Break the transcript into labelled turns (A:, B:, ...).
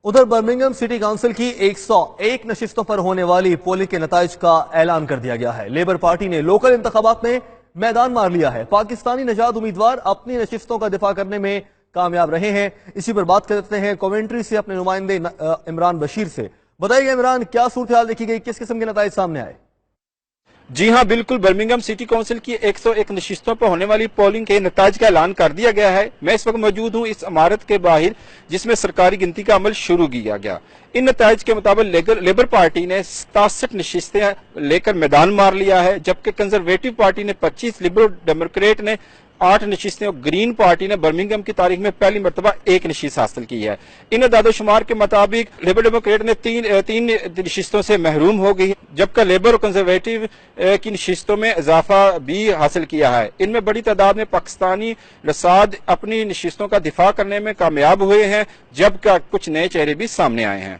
A: ادھر Birmingham city council کی 101 نشستوں پر ہونے والی پولنگ کے نتائج کا اعلان کر دیا گیا ہے۔ لیبر پارٹی نے لوکل انتخابات میں میدان مار لیا ہے۔ پاکستانی نژاد امیدوار اپنی نشستوں کا دفاع کرنے میں کامیاب رہے ہیں۔ اسی پر بات کرتے ہیں کومنٹری سے اپنے نمائندے عمران بشیر سے۔ بتائیے عمران، کیا صورتحال دیکھی گئی، کس قسم کے نتائج سامنے آئے؟
B: جی ہاں بالکل، برمنگھم سٹی کونسل کی 101 نشستوں پر ہونے والی پولنگ کے نتائج کا اعلان کر دیا گیا ہے۔ میں اس وقت موجود ہوں اس عمارت کے باہر جس میں سرکاری گنتی کا عمل شروع کیا گیا۔ ان نتائج کے مطابق لیبر پارٹی نے 67 نشستیں لے کر میدان مار لیا ہے، جبکہ کنزرویٹو پارٹی نے 25، لبرل ڈیموکریٹ نے 8 نشستیں اور گرین پارٹی نے برمنگھم کی تاریخ میں پہلی مرتبہ 1 نشست حاصل کی ہے۔ ان اعداد و شمار کے مطابق لیبر ڈیموکریٹ نے 3 نشستوں سے محروم ہو گئی، جبکہ لیبر اور کنزرویٹو کی نشستوں میں اضافہ بھی حاصل کیا ہے۔ ان میں بڑی تعداد میں پاکستانی رساد اپنی نشستوں کا دفاع کرنے میں کامیاب ہوئے ہیں، جبکہ کچھ نئے چہرے بھی سامنے آئے ہیں۔